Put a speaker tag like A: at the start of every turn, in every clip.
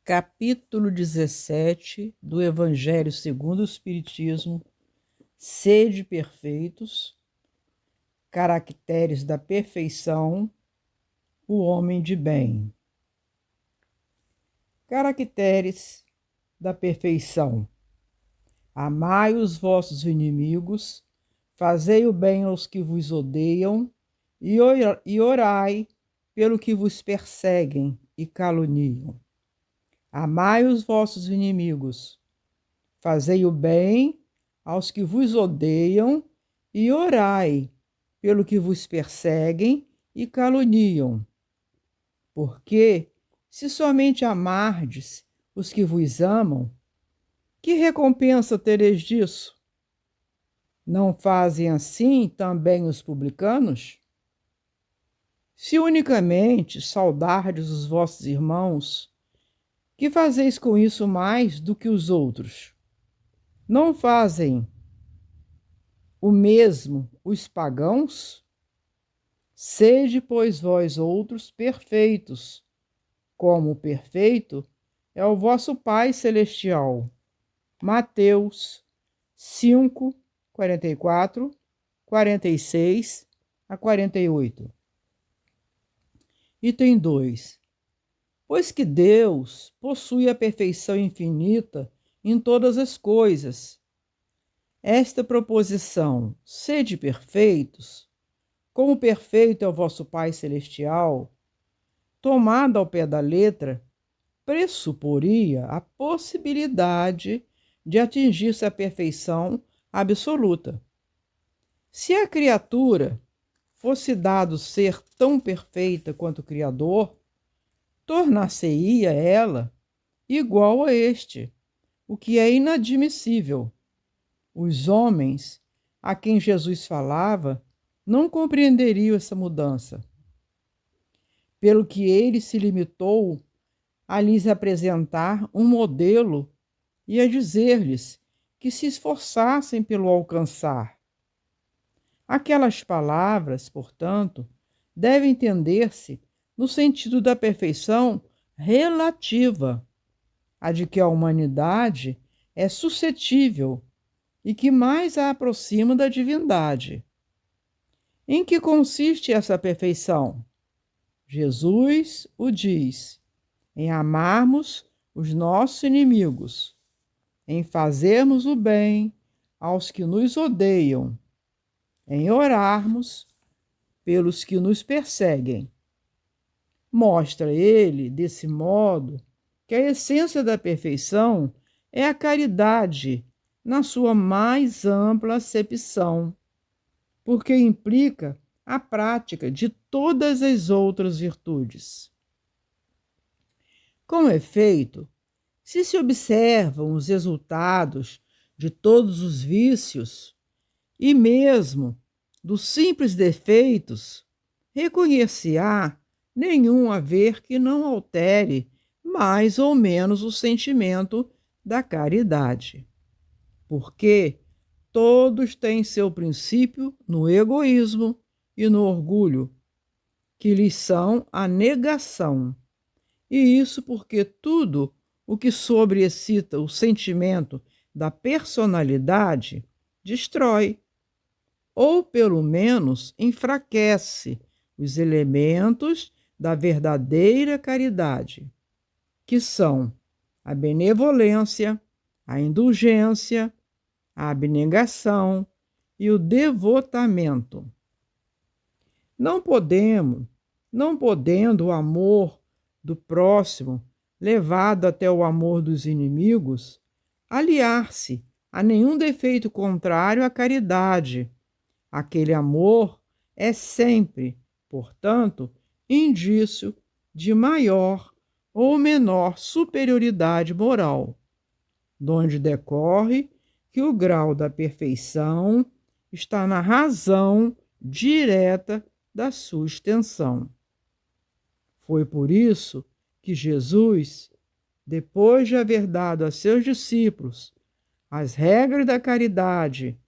A: Capítulo 17 do Evangelho segundo o Espiritismo. Sede perfeitos, caracteres da perfeição, o homem de bem. Caracteres da perfeição. Amai os vossos inimigos, fazei o bem aos que vos odeiam, e orai pelo que vos perseguem e caluniam. Amai os vossos inimigos, fazei o bem aos que vos odeiam, e orai pelo que vos perseguem e caluniam. Porque, se somente amardes os que vos amam, que recompensa tereis disso? Não fazem assim também os publicanos? Se unicamente saudardes os vossos irmãos, que fazeis com isso mais do que os outros? Não fazem o mesmo os pagãos? Sede, pois, vós outros perfeitos, como perfeito é o vosso Pai Celestial. Mateus 5, 44, 46 a 48. Item 2. Pois que Deus possui a perfeição infinita em todas as coisas. Esta proposição, sede perfeitos, como perfeito é o vosso Pai Celestial, tomada ao pé da letra, pressuporia a possibilidade de atingir-se a perfeição absoluta. Se a criatura fosse dado ser tão perfeita quanto o Criador, tornar-se-ia ela igual a este, o que é inadmissível. Os homens a quem Jesus falava não compreenderiam essa mudança, pelo que ele se limitou a lhes apresentar um modelo e a dizer-lhes que se esforçassem pelo alcançar. Aquelas palavras, portanto, devem entender-se no sentido da perfeição relativa, a de que a humanidade é suscetível e que mais a aproxima da divindade. Em que consiste essa perfeição? Jesus o diz: em amarmos os nossos inimigos, em fazermos o bem aos que nos odeiam, em orarmos pelos que nos perseguem. Mostra ele, desse modo, que a essência da perfeição é a caridade na sua mais ampla acepção, porque implica a prática de todas as outras virtudes. Com efeito, se observam os resultados de todos os vícios e mesmo dos simples defeitos, reconhecer-se-á nenhum haver que não altere mais ou menos o sentimento da caridade. Porque todos têm seu princípio no egoísmo e no orgulho, que lhes são a negação. E isso porque tudo o que sobreexcita o sentimento da personalidade destrói, ou pelo menos enfraquece, os elementos da verdadeira caridade, que são a benevolência, a indulgência, a abnegação e o devotamento. Não podendo o amor do próximo, levado até o amor dos inimigos, aliar-se a nenhum defeito contrário à caridade. Aquele amor é sempre, portanto, indício de maior ou menor superioridade moral, donde decorre que o grau da perfeição está na razão direta da sua extensão. Foi por isso que Jesus, depois de haver dado a seus discípulos as regras da caridade,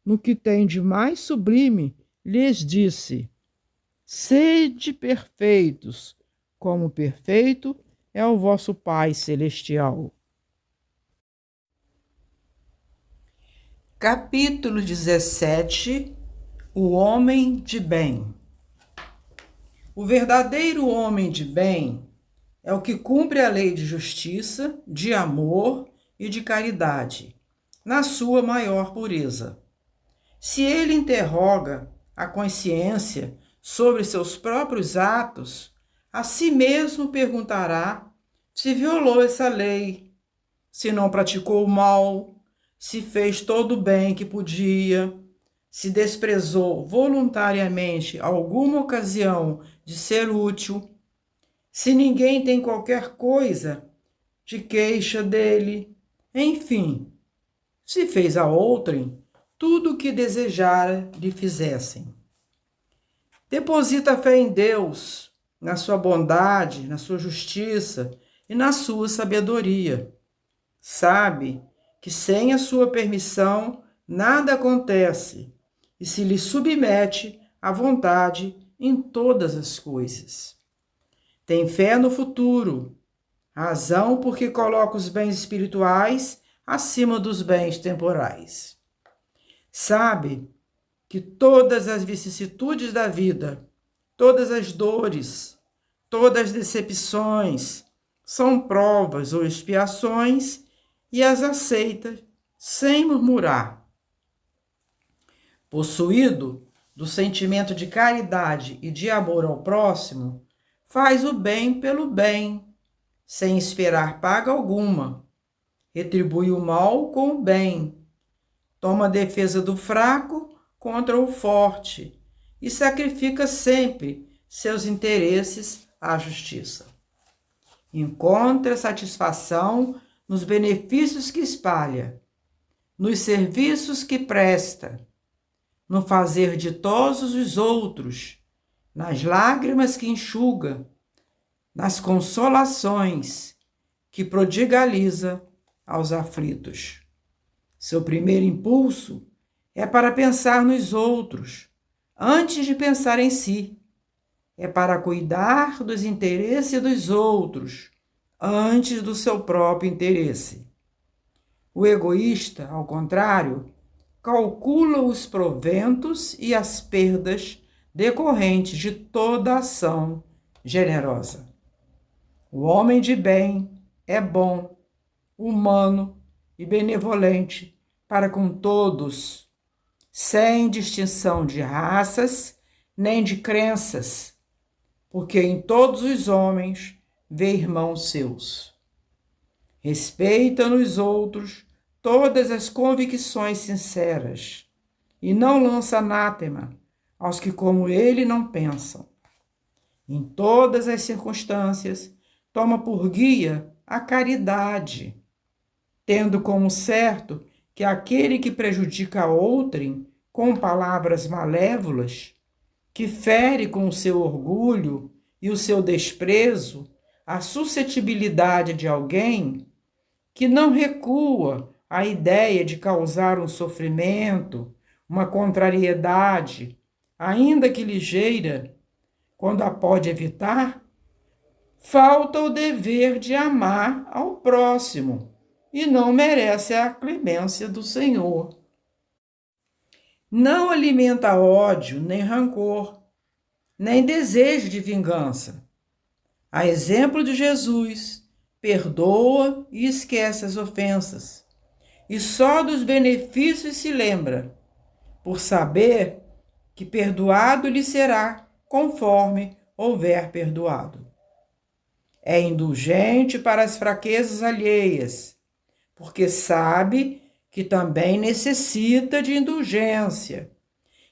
A: no que tem de mais sublime, lhes disse: sede perfeitos, como perfeito é o vosso Pai Celestial. Capítulo 17. O homem de bem. O verdadeiro homem de bem é o que cumpre a lei de justiça, de amor e de caridade, na sua maior pureza. Se ele interroga a consciência sobre seus próprios atos, a si mesmo perguntará se violou essa lei, se não praticou o mal, se fez todo o bem que podia, se desprezou voluntariamente alguma ocasião de ser útil, se ninguém tem qualquer coisa de queixa dele, enfim, se fez a outrem tudo o que desejara lhe fizessem. Deposita fé em Deus, na sua bondade, na sua justiça e na sua sabedoria. Sabe que sem a sua permissão nada acontece e se lhe submete à vontade em todas as coisas. Tem fé no futuro, razão porque coloca os bens espirituais acima dos bens temporais. Sabe que todas as vicissitudes da vida, todas as dores, todas as decepções são provas ou expiações e as aceita sem murmurar. Possuído do sentimento de caridade e de amor ao próximo, faz o bem pelo bem, sem esperar paga alguma. Retribui o mal com o bem. Toma a defesa do fraco contra o forte e sacrifica sempre seus interesses à justiça. Encontra satisfação nos benefícios que espalha, nos serviços que presta, no fazer ditosos os outros, nas lágrimas que enxuga, nas consolações que prodigaliza aos aflitos. Seu primeiro impulso é para pensar nos outros, antes de pensar em si. É para cuidar dos interesses dos outros, antes do seu próprio interesse. O egoísta, ao contrário, calcula os proventos e as perdas decorrentes de toda ação generosa. O homem de bem é bom, humano e benevolente para com todos, sem distinção de raças nem de crenças, porque em todos os homens vê irmãos seus. Respeita nos outros todas as convicções sinceras e não lança anátema aos que como ele não pensam. Em todas as circunstâncias, toma por guia a caridade, tendo como certo que aquele que prejudica outrem com palavras malévolas, que fere com o seu orgulho e o seu desprezo a suscetibilidade de alguém, que não recua à ideia de causar um sofrimento, uma contrariedade, ainda que ligeira, quando a pode evitar, falta o dever de amar ao próximo e não merece a clemência do Senhor. Não alimenta ódio, nem rancor, nem desejo de vingança. A exemplo de Jesus, perdoa e esquece as ofensas, e só dos benefícios se lembra, por saber que perdoado lhe será conforme houver perdoado. É indulgente para as fraquezas alheias, porque sabe que também necessita de indulgência,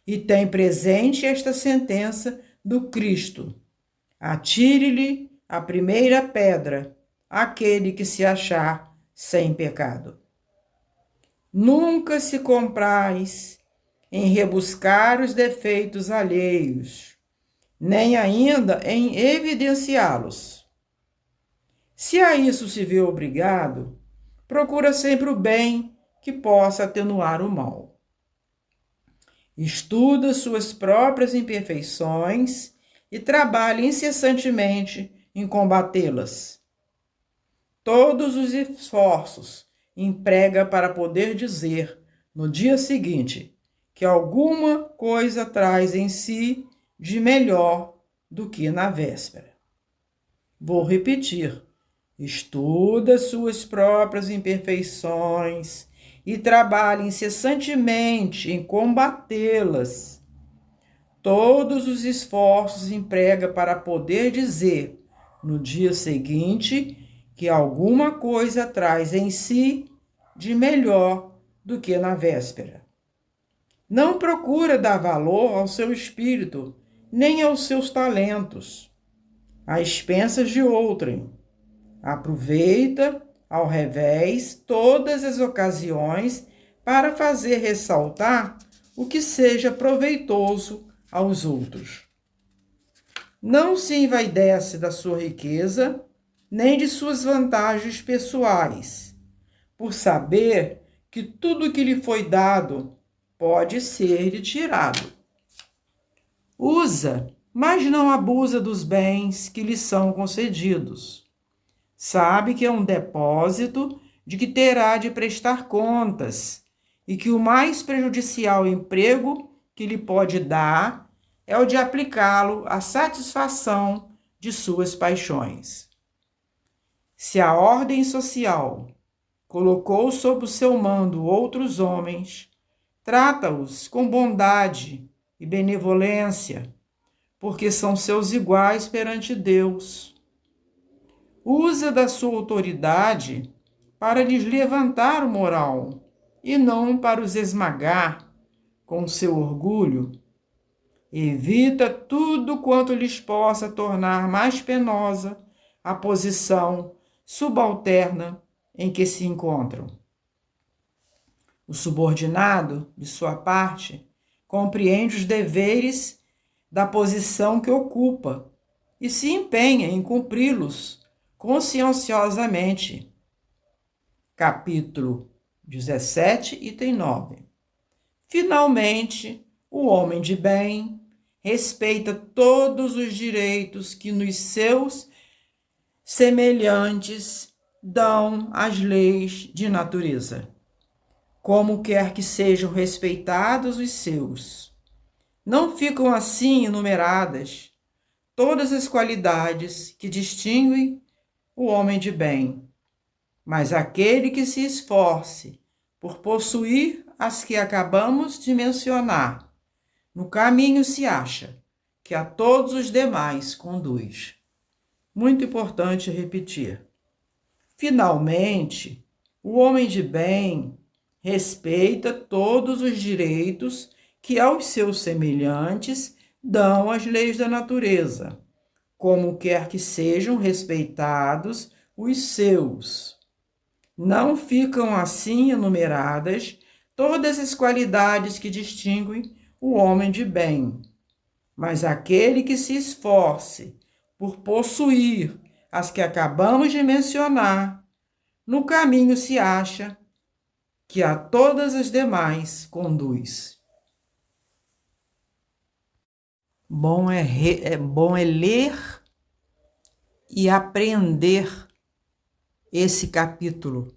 A: e tem presente esta sentença do Cristo: atire-lhe a primeira pedra aquele que se achar sem pecado. Nunca se compraz em rebuscar os defeitos alheios, nem ainda em evidenciá-los. Se a isso se vê obrigado, procura sempre o bem que possa atenuar o mal. Estuda suas próprias imperfeições e trabalha incessantemente em combatê-las. todos os esforços emprega para poder dizer, no dia seguinte, que alguma coisa traz em si de melhor do que na véspera. Vou repetir. Estuda suas próprias imperfeições e trabalha incessantemente em combatê-las. Todos os esforços emprega para poder dizer, no dia seguinte, que alguma coisa traz em si de melhor do que na véspera. Não procura dar valor ao seu espírito, nem aos seus talentos, às expensas de outrem. Aproveita, ao revés, todas as ocasiões para fazer ressaltar o que seja proveitoso aos outros. Não se envaidece da sua riqueza, nem de suas vantagens pessoais, por saber que tudo que lhe foi dado pode ser-lhe tirado. Usa, mas não abusa dos bens que lhe são concedidos. Sabe que é um depósito de que terá de prestar contas e que o mais prejudicial emprego que lhe pode dar é o de aplicá-lo à satisfação de suas paixões. Se a ordem social colocou sob o seu mando outros homens, trata-os com bondade e benevolência, porque são seus iguais perante Deus. Usa da sua autoridade para lhes levantar o moral e não para os esmagar com seu orgulho. Evita tudo quanto lhes possa tornar mais penosa a posição subalterna em que se encontram. O subordinado, de sua parte, compreende os deveres da posição que ocupa e se empenha em cumpri-los conscienciosamente. Capítulo 17, item 9. Finalmente, o homem de bem respeita todos os direitos que nos seus semelhantes dão as leis de natureza, como quer que sejam respeitados os seus. Não ficam assim enumeradas todas as qualidades que distinguem o homem de bem, mas aquele que se esforce por possuir as que acabamos de mencionar, no caminho se acha, que a todos os demais conduz. Muito importante repetir. Finalmente, o homem de bem respeita todos os direitos que aos seus semelhantes dão as leis da natureza, como quer que sejam respeitados os seus. Não ficam assim enumeradas todas as qualidades que distinguem o homem de bem, mas aquele que se esforce por possuir as que acabamos de mencionar, no caminho se acha que a todas as demais conduz. Bom é ler e aprender esse capítulo,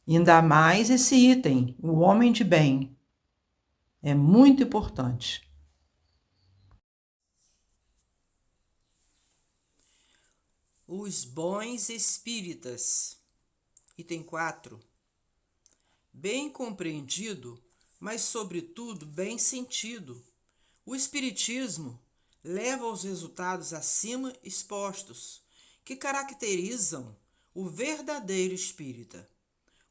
A: ainda mais esse item, o homem de bem. É muito importante. Os bons espíritas. Item 4. Bem compreendido, mas sobretudo bem sentido. O espiritismo leva aos resultados acima expostos, que caracterizam o verdadeiro espírita,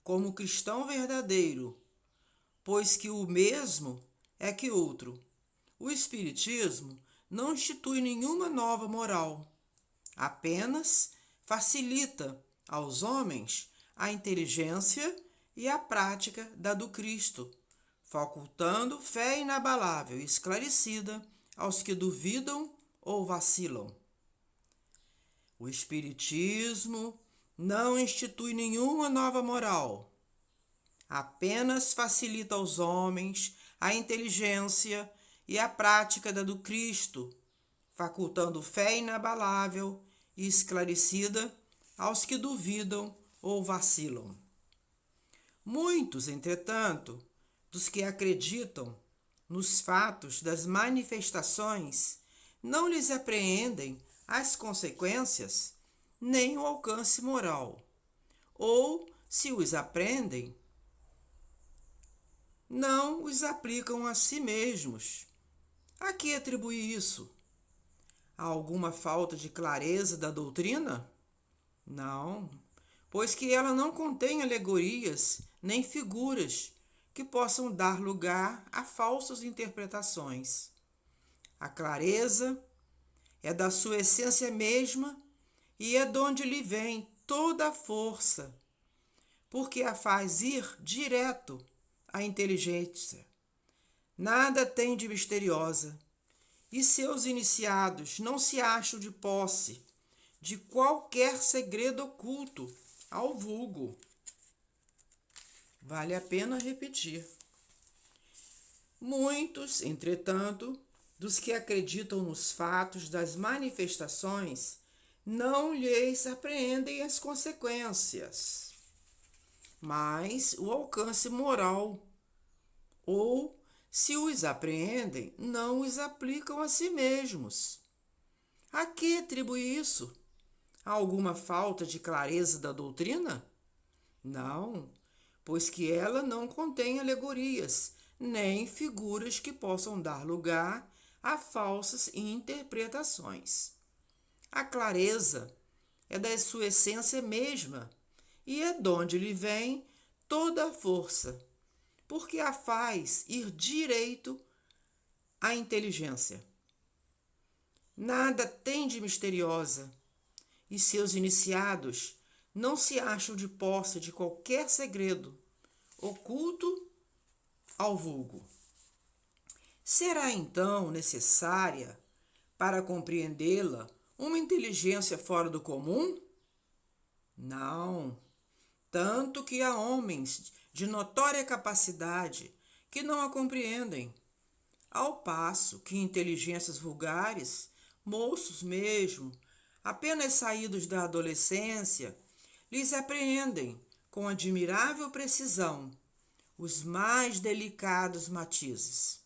A: como cristão verdadeiro, pois que o mesmo é que outro. O espiritismo não institui nenhuma nova moral, apenas facilita aos homens a inteligência e a prática da do Cristo, facultando fé inabalável e esclarecida aos que duvidam ou vacilam. O Espiritismo não institui nenhuma nova moral, apenas facilita aos homens a inteligência e a prática da do Cristo, facultando fé inabalável e esclarecida
B: aos que duvidam ou vacilam. Muitos, entretanto, dos que acreditam nos fatos das manifestações não lhes apreendem as consequências nem o alcance moral, ou, se os aprendem, não os aplicam a si mesmos. A que atribui isso? A alguma falta de clareza da doutrina? Não, pois que ela não contém alegorias nem figuras que possam dar lugar a falsas interpretações. A clareza é da sua essência mesma e é de onde lhe vem toda a força, porque a faz ir direto à inteligência. Nada tem de misteriosa, e seus iniciados não se acham de posse de qualquer segredo oculto ao vulgo. Vale a pena repetir. Muitos, entretanto, dos que acreditam nos fatos das manifestações, não lhes apreendem as consequências, mas o alcance moral, ou, se os apreendem, não os aplicam a si mesmos. A que atribui isso? A alguma falta de clareza da doutrina? Não, pois que ela não contém alegorias, nem figuras que possam dar lugar a falsas interpretações. A clareza é da sua essência mesma e é donde lhe vem toda a força, porque a faz ir direito à inteligência. Nada tem de misteriosa, e seus iniciados não se acham de posse de qualquer segredo oculto ao vulgo. Será então necessária, para compreendê-la, uma inteligência fora do comum? Não, tanto que há homens de notória capacidade que não a compreendem, ao passo que inteligências vulgares, moços mesmo, apenas saídos da adolescência, lhes apreendem com admirável precisão os mais delicados matizes.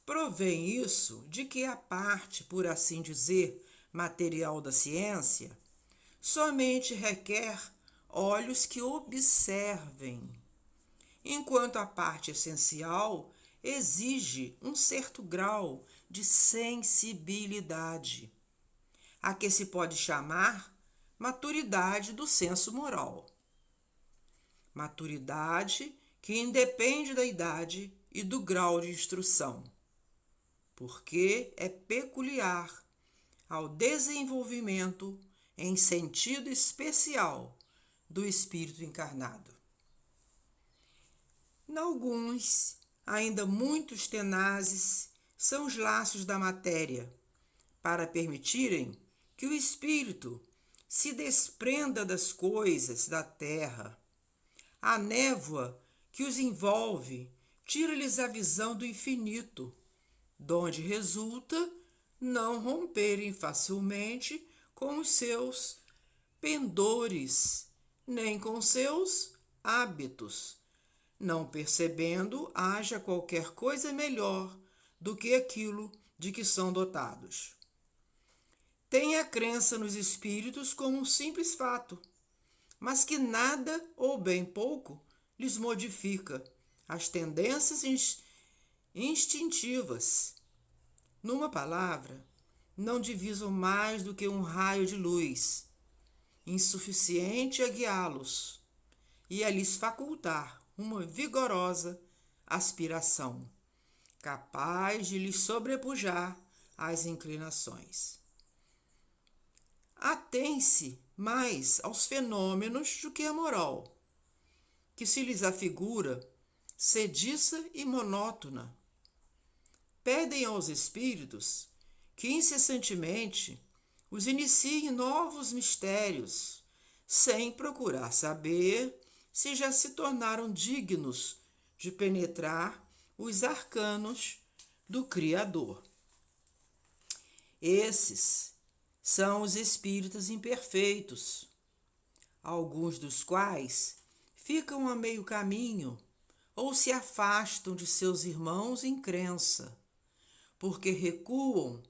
B: Provém isso de que a parte, por assim dizer, material da ciência, somente requer olhos que observem, enquanto a parte essencial exige um certo grau de sensibilidade, a que se pode chamar maturidade do senso moral. Maturidade que independe da idade e do grau de instrução, porque é peculiar ao desenvolvimento em sentido especial do espírito encarnado. Alguns, ainda muitos tenazes, são os laços da matéria, para permitirem que o espírito se desprenda das coisas da terra. A névoa que os envolve tira-lhes a visão do infinito, donde resulta não romperem facilmente com os seus pendores, nem com seus hábitos, não percebendo haja qualquer coisa melhor do que aquilo de que são dotados. Têm a crença nos espíritos como um simples fato, mas que nada ou bem pouco lhes modifica as tendências instintivas. Numa palavra, não divisam mais do que um raio de luz, insuficiente a guiá-los e a lhes facultar uma vigorosa aspiração, capaz de lhes sobrepujar as inclinações. Atém-se mais aos fenômenos do que à moral, que se lhes afigura sediça e monótona. Pedem aos espíritos que incessantemente os iniciem novos mistérios, sem procurar saber se já se tornaram dignos de penetrar os arcanos do Criador. Esses são os espíritos imperfeitos, alguns dos quais ficam a meio caminho ou se afastam de seus irmãos em crença, porque recuam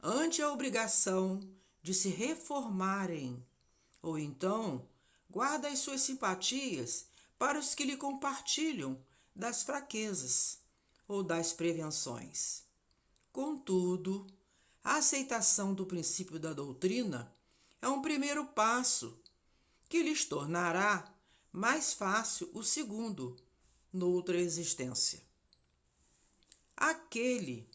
B: ante a obrigação de se reformarem, ou então guarda as suas simpatias para os que lhe compartilham das fraquezas ou das prevenções. Contudo, a aceitação do princípio da doutrina é um primeiro passo que lhes tornará mais fácil o segundo, noutra existência. Aquele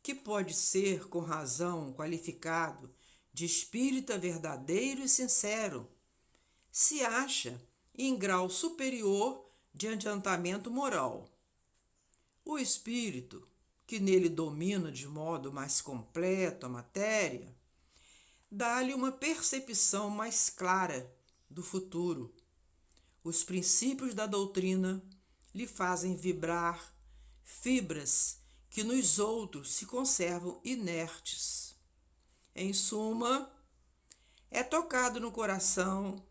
B: que pode ser, com razão, qualificado de espírita verdadeiro e sincero, se acha em grau superior de adiantamento moral. O espírito, que nele domina de modo mais completo a matéria, dá-lhe uma percepção mais clara do futuro. Os princípios da doutrina lhe fazem vibrar fibras que nos outros se conservam inertes. Em suma, é tocado no coração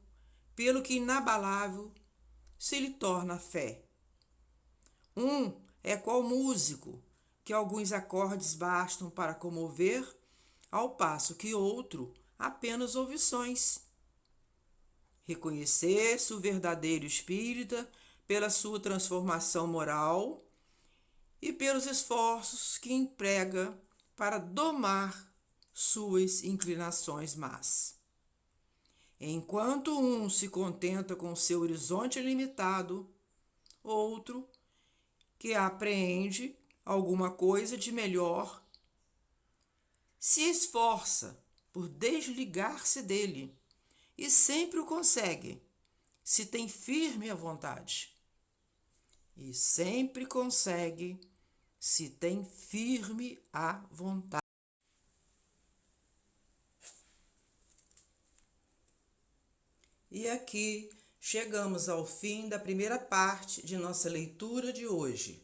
B: pelo que inabalável se lhe torna a fé. É qual músico, que alguns acordes bastam para comover, ao passo que outro apenas ouvições. Reconhecer-se o verdadeiro espírita pela sua transformação moral e pelos esforços que emprega para domar suas inclinações más. Enquanto um se contenta com seu horizonte limitado, outro, que apreende alguma coisa de melhor, se esforça por desligar-se dele e sempre o consegue, se tem firme a vontade. E sempre consegue, se tem firme a vontade. E aqui chegamos ao fim da primeira parte de nossa leitura de hoje.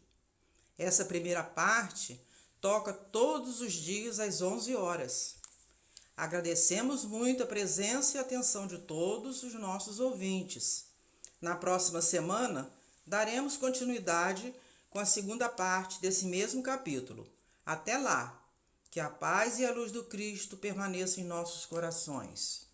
B: Essa primeira parte toca todos os dias às 11 horas. Agradecemos muito a presença e a atenção de todos os nossos ouvintes. Na próxima semana, daremos continuidade com a segunda parte desse mesmo capítulo. Até lá, que a paz e a luz do Cristo permaneçam em nossos corações.